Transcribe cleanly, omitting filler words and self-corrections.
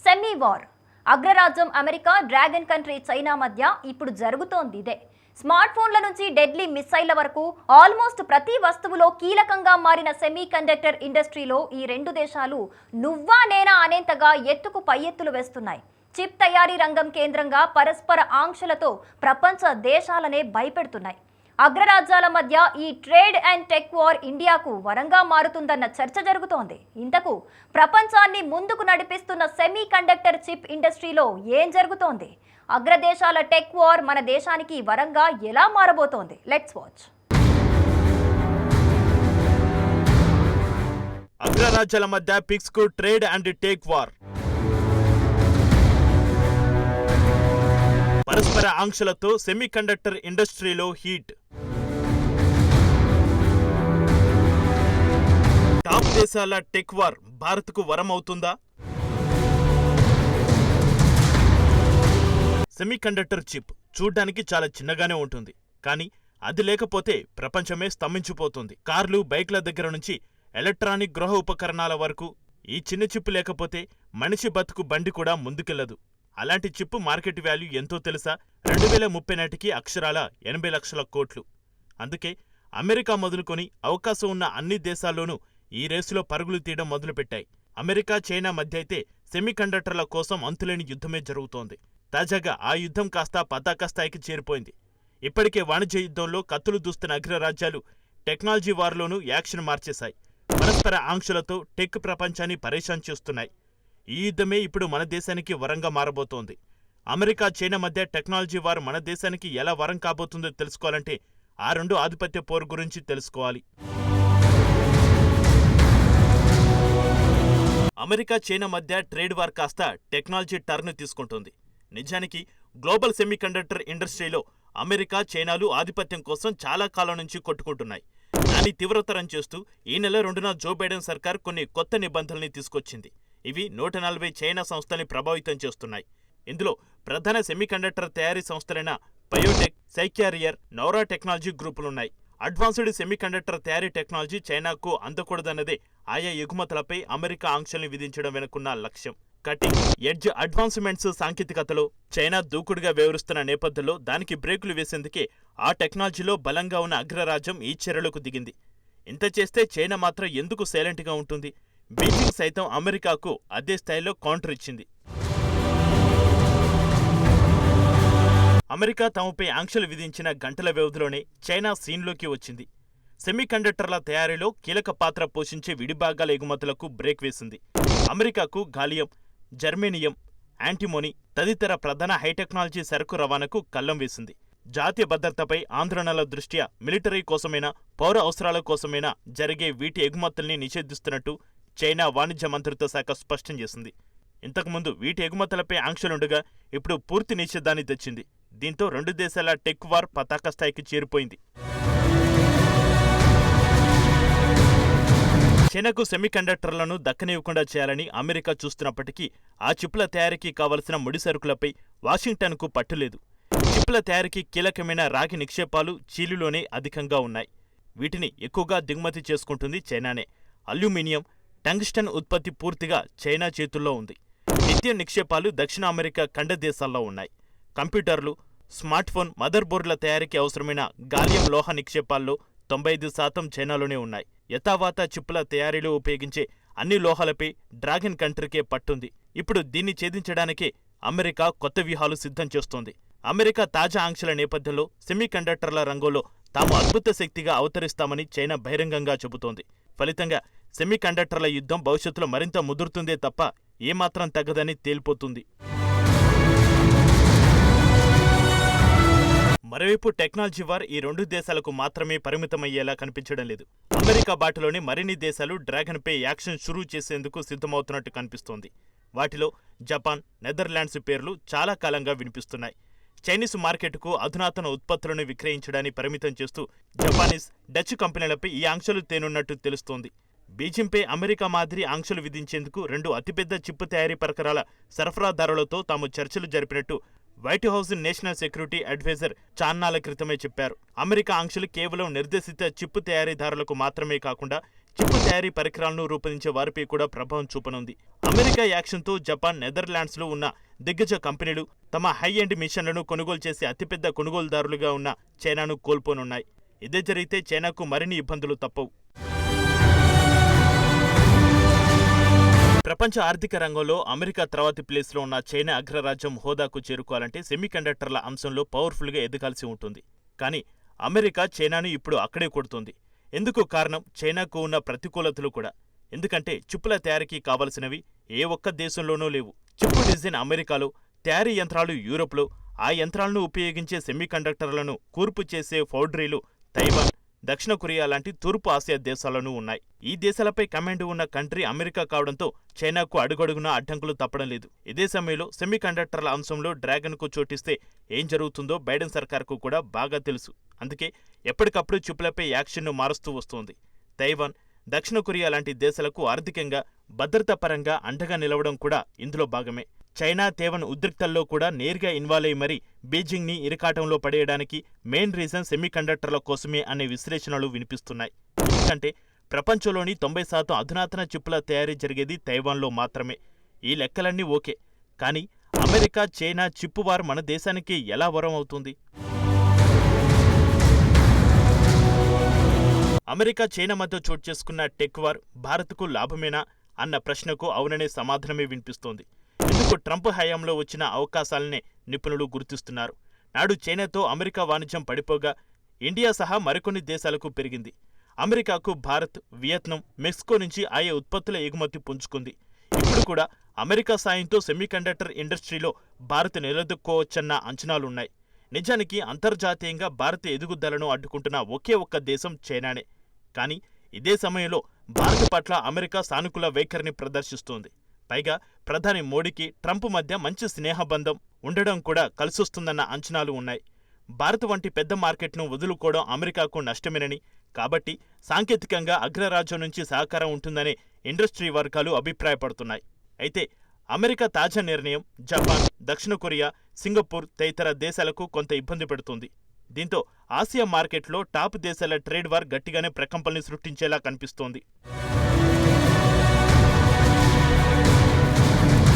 Semi war అగ్రరాజ్యం America dragon country China మధ్య ఇప్పుడు జరుగుతోంది ఇదే. స్మార్ట్ ఫోన్ల నుంచి డెడ్లీ మిసైళ్ల వరకు ఆల్మోస్ట్ ప్రతి వస్తువులో కీలకంగా మారిన సెమీ కండక్టర్ ఇండస్ట్రీలో ఈ రెండు దేశాలు నువ్వా నేనా అనేంతగా ఎత్తుకు పై ఎత్తులు వేస్తున్నాయి. చిప్ తయారీ రంగం కేంద్రంగా పరస్పర ఆంక్షలతో ప్రపంచ దేశాలనే భయపెడుతున్నాయి. అగ్రరాజ్యాల మధ్య ఈ ట్రేడ్ అండ్ టెక్ వార్ ఇండియాకు వరంగా మారుతుందన్న చర్చ జరుగుతోంది. ఇంతకు ప్రపంచాన్ని ముందుకు నడిపిస్తున్న సెమీ కండక్టర్ చిప్ ఇండస్ట్రీలో ఏం జరుగుతోంది? అగ్రదేశాల టెక్ వార్ మన దేశానికి వరంగా ఎలా మారబోతోంది? Let's watch. అగ్రరాజ్యాల మధ్య పిక్స్ కు ట్రేడ్ అండ్ టెక్ వార్. పరస్పర ఆంక్షలతో సెమీ కండక్టర్ ఇండస్ట్రీలో హీట్. టాప్ దేశాల టెక్ వార్ భారత్కు వరం అవుతుందా? సెమీ కండక్టర్ చిప్ చూడ్డానికి చాలా చిన్నగానే ఉంటుంది, కానీ అది లేకపోతే ప్రపంచమే స్తంభించిపోతుంది. కార్లు, బైక్ల దగ్గర నుంచి ఎలక్ట్రానిక్ గృహ ఉపకరణాల వరకు ఈ చిన్న చిప్ లేకపోతే మనిషి బతుకు బండి కూడా ముందుకెళ్లదు. అలాంటి చిప్ మార్కెట్ వాల్యూ ఎంతో తెలుసా? 2030 నాటికి అక్షరాల 80 లక్షల కోట్లు. అందుకే అమెరికా మొదలుకొని అవకాశం ఉన్న అన్ని దేశాల్లోనూ ఈ రేసులో పరుగులు తీయడం మొదలుపెట్టాయి. అమెరికా, చైనా మధ్య అయితే సెమీ కండక్టర్ల కోసం అంతులేని యుద్ధమే జరుగుతోంది. తాజాగా ఆ యుద్ధం కాస్త పతాక స్థాయికి చేరిపోయింది. ఇప్పటికే వాణిజ్య యుద్ధంలో కత్తులు దూస్తున్న అగ్రరాజ్యాలు టెక్నాలజీ వార్లోనూ యాక్షన్ మార్చేశాయి. పరస్పర ఆంక్షలతో టెక్ ప్రపంచాన్ని పరేషాన్ చేస్తున్నాయి. ఈ యుద్ధమే ఇప్పుడు మన దేశానికి వరంగా మారబోతోంది. అమెరికా, చైనా మధ్య టెక్నాలజీ వార్ మన దేశానికి ఎలా వరం కాబోతుందో తెలుసుకోవాలంటే ఆ రెండు ఆధిపత్య పోరు గురించి తెలుసుకోవాలి. అమెరికా, చైనా మధ్య ట్రేడ్ వార్ కాస్త టెక్నాలజీ టర్న్ తీసుకుంటుంది. నిజానికి గ్లోబల్ సెమీ కండక్టర్ ఇండస్ట్రీలో అమెరికా, చైనాలు ఆధిపత్యం కోసం చాలా కాలం నుంచి కొట్టుకుంటున్నాయి. దాన్ని తీవ్రతరం చేస్తూ ఈ నెల 2న జో బైడెన్ సర్కార్ కొన్ని కొత్త నిబంధనల్ని తీసుకొచ్చింది. ఇవి 140 చైనా సంస్థల్ని ప్రభావితం చేస్తున్నాయి. ఇందులో ప్రధాన సెమీకండక్టర్ తయారీ సంస్థలైన బయోటెక్, సైక్యారియర్, నౌరా టెక్నాలజీ గ్రూపులున్నాయి. అడ్వాన్స్డ్ సెమీకండక్టర్ తయారీ టెక్నాలజీ చైనాకు అందకూడదన్నదే ఆయా ఎగుమతులపై అమెరికా ఆంక్షల్ని విధించడం వెనుకున్న లక్ష్యం. కటింగ్ ఎడ్జ్ అడ్వాన్స్మెంట్స్ సాంకేతికతలో చైనా దూకుడుగా వ్యవహరిస్తున్న నేపథ్యంలో దానికి బ్రేకులు వేసేందుకే ఆ టెక్నాలజీలో బలంగా ఉన్న అగ్రరాజ్యం ఈ చర్యలకు దిగింది. ఇంత చేస్తే చైనా మాత్రం ఎందుకు సైలెంట్గా ఉంటుంది? బీజింగ్ సైతం అమెరికాకు అదే స్థాయిలో కౌంటర్ ఇచ్చింది. అమెరికా తమపై ఆంక్షలు విధించిన గంటల వ్యవధిలోనే చైనా సీన్లోకి వచ్చింది. సెమీ కండక్టర్ల తయారీలో కీలక పాత్ర పోషించే విడిభాగాల ఎగుమతులకు బ్రేక్ వేసింది. అమెరికాకు గాలియం, జర్మేనియం, యాంటిమోనీ తదితర ప్రధాన హైటెక్నాలజీ సరుకు రవాణాకు కళ్లం వేసింది. జాతీయ భద్రతపై ఆందోళనల దృష్ట్యా మిలిటరీ కోసమైనా, పౌర అవసరాల కోసమైనా జరిగే వీటి ఎగుమతుల్ని నిషేధిస్తున్నట్టు చైనా వాణిజ్య మంత్రిత్వ శాఖ స్పష్టం చేసింది. ఇంతకుముందు వీటి ఎగుమతులపై ఆంక్షలుండగా ఇప్పుడు పూర్తి నిషేధాన్ని తెచ్చింది. దీంతో రెండు దేశాల టెక్ వార్ పతాక స్థాయికి చేరిపోయింది. చైనాకు సెమీ కండక్టర్లను దక్కనివ్వకుండా చేయాలని అమెరికా చూస్తున్నప్పటికీ ఆ చిప్ల తయారీకి కావలసిన ముడి సరుకులపై వాషింగ్టన్కు పట్టులేదు. చిప్ల తయారీకి కీలకమైన రాగి నిక్షేపాలు చీలీలోనే అధికంగా ఉన్నాయి. వీటిని ఎక్కువగా దిగుమతి చేసుకుంటుంది చైనానే. అల్యూమినియం, టంగ్స్టన్ ఉత్పత్తి పూర్తిగా చైనా చేతుల్లో ఉంది. లిథియం నిక్షేపాలు దక్షిణ అమెరికా ఖండ దేశాల్లో ఉన్నాయి. కంప్యూటర్లు, స్మార్ట్ ఫోన్ మదర్ బోర్డుల తయారీకి అవసరమైన గాలియం లోహ నిక్షేపాల్లో 95% చైనాలోనే ఉన్నాయి. యథావాత చిప్పుల తయారీలో ఉపయోగించే అన్ని లోహాలపై డ్రాగన్ కంట్రీకే పట్టుంది. ఇప్పుడు దీన్ని ఛేదించడానికే అమెరికా కొత్త వ్యూహాలు సిద్ధం చేస్తోంది. అమెరికా తాజా ఆంక్షల నేపథ్యంలో సెమీ కండక్టర్ల రంగంలో తాము అద్భుత శక్తిగా అవతరిస్తామని చైనా బహిరంగంగా చెబుతోంది. ఫలితంగా సెమీ కండక్టర్ల యుద్ధం భవిష్యత్తులో మరింత ముదురుతుందే తప్ప ఏమాత్రం తగ్గదని తేలిపోతుంది. మరోవైపు టెక్నాలజీ వార్ ఈ రెండు దేశాలకు మాత్రమే పరిమితమయ్యేలా కనిపించడం లేదు. అమెరికా బాటలోని మరిన్ని దేశాలు డ్రాగన్పై యాక్షన్ షురూ చేసేందుకు సిద్ధమవుతున్నట్టు కనిపిస్తోంది. వాటిలో జపాన్, నెదర్లాండ్స్ పేర్లు చాలా కాలంగా వినిపిస్తున్నాయి. చైనీస్ మార్కెట్కు అధునాతన ఉత్పత్తులను విక్రయించడాన్ని పరిమితం చేస్తూ జపానీస్, డచ్ కంపెనీలపై ఈ ఆంక్షలు తేనున్నట్టు తెలుస్తోంది. బీజింగ్పై అమెరికా మాదిరి ఆంక్షలు విధించేందుకు రెండు అతిపెద్ద చిప్ తయారీ పరికరాల సరఫరాదారులతో తాము చర్చలు జరిపినట్టు White House National Security Adviser చాన్నాళ్ల క్రితమే చెప్పారు. అమెరికా ఆంక్షలు కేవలం నిర్దేశిత చిప్ తయారీదారులకు మాత్రమే కాకుండా చిప్పు తయారీ పరికరాలను రూపొందించే వారిపై కూడా ప్రభావం చూపనుంది. అమెరికా యాక్షన్తో జపాన్, నెదర్లాండ్స్లో ఉన్న దిగ్గజ కంపెనీలు తమ హై ఎండ్ మిషన్లను కొనుగోలు చేసే అతిపెద్ద కొనుగోలుదారులుగా ఉన్న చైనాను కోల్పోనున్నాయి. ఇదే జరిగితే చైనాకు మరిన్ని ఇబ్బందులు తప్పవు. ప్రపంచ ఆర్థిక రంగంలో అమెరికా తర్వాతి ప్లేస్లో ఉన్న చైనా అగ్రరాజ్యం హోదాకు చేరుకోవాలంటే సెమీకండక్టర్ల అంశంలో పవర్ఫుల్గా ఎదగాల్సి ఉంటుంది. కానీ అమెరికా చైనాను ఇప్పుడు అక్కడే కొడుతుంది. ఎందుకు కారణం చైనాకు ఉన్న ప్రతికూలతలు కూడా. ఎందుకంటే చిప్పుల తయారీకి కావలసినవి ఏ ఒక్క దేశంలోనూ లేవు. చిప్పు డిజైన్ అమెరికాలో, తయారీ యంత్రాలు యూరోప్లో, ఆ యంత్రాలను ఉపయోగించే సెమీకండక్టర్లను కూర్పు చేసే ఫౌండ్రీలు తైవాన్, దక్షిణ కొరియా లాంటి తూర్పు ఆసియా దేశాలను ఉన్నాయి. ఈ దేశాలపై కమాండ్ ఉన్న కంట్రీ అమెరికా కావడంతో చైనాకు అడుగడుగునా అడ్డంకులు తప్పడం లేదు. ఇదే సమయంలో సెమీకండక్టర్ల అంశంలో డ్రాగన్కు చోటిస్తే ఏం జరుగుతుందో బైడెన్ సర్కార్కు కూడా బాగా తెలుసు. అందుకే ఎప్పటికప్పుడు చిప్పులపై యాక్షన్ను మారుస్తూ వస్తోంది. తైవాన్, దక్షిణ కొరియా లాంటి దేశాలకు ఆర్థికంగా, భద్రతా పరంగా అండగా నిలవడం కూడా ఇందులో భాగమే. చైనా తైవాన్ ఉద్రిక్తల్లో కూడా నేరుగా ఇన్వాల్వ్ అయి మరీ బీజింగ్ని ఇరకాటంలో పడేయడానికి మెయిన్ రీజన్ సెమీకండక్టర్ల కోసమే అనే విశ్లేషణలు వినిపిస్తున్నాయి. ఎందుకంటే ప్రపంచంలోని 90% అధునాతన చిప్పుల తయారీ జరిగేది తైవాన్లో మాత్రమే. ఈ లెక్కలన్నీ ఓకే, కానీ అమెరికా, చైనా చిప్పు వార్ మన దేశానికి ఎలా వరం అవుతుంది? అమెరికా, చైనా మధ్య చోటు చేసుకున్న టెక్ వార్ భారత్కు లాభమేనా అన్న ప్రశ్నకు అవుననే సమాధానమే వినిపిస్తోంది. ఇందుకు ట్రంప్ హయాంలో వచ్చిన అవకాశాలనే నిపుణులు గుర్తిస్తున్నారు. నాడు చైనాతో అమెరికా వాణిజ్యం పడిపోగా ఇండియా సహా మరికొన్ని దేశాలకు పెరిగింది. అమెరికాకు భారత్, వియత్నాం, మెక్సికో నుంచి ఆయా ఉత్పత్తుల ఎగుమతి పుంజుకుంది. ఇప్పుడు కూడా అమెరికా సాయంతో సెమీకండక్టర్ ఇండస్ట్రీలో భారత్ నిలదొక్కోవచ్చన్న అంచనాలున్నాయి. నిజానికి అంతర్జాతీయంగా భారత ఎదుగుదలను అడ్డుకుంటున్న ఒకే ఒక్క దేశం చైనానే. కానీ ఇదే సమయంలో భారత్ పట్ల అమెరికా సానుకూల వైఖరిని ప్రదర్శిస్తోంది. పైగా ప్రధాని మోడీకి ట్రంప్ మధ్య మంచి స్నేహబంధం ఉండడం కూడా కలిసొస్తుందన్న అంచనాలు ఉన్నాయి. భారత్ వంటి పెద్ద మార్కెట్ను వదులుకోవడం అమెరికాకు నష్టమేనని, కాబట్టి సాంకేతికంగా అగ్రరాజ్యం నుంచి సహకారం ఉంటుందనే ఇండస్ట్రీ వర్గాలు అభిప్రాయపడుతున్నాయి. అయితే అమెరికా తాజా నిర్ణయం జపాన్, దక్షిణ కొరియా, సింగపూర్ తదితర దేశాలకు కొంత ఇబ్బంది పెడుతుంది. దీంతో ఆసియా మార్కెట్లో టాప్ దేశాల ట్రేడ్ వార్ గట్టిగానే ప్రకంపనలు సృష్టించేలా కనిపిస్తోంది.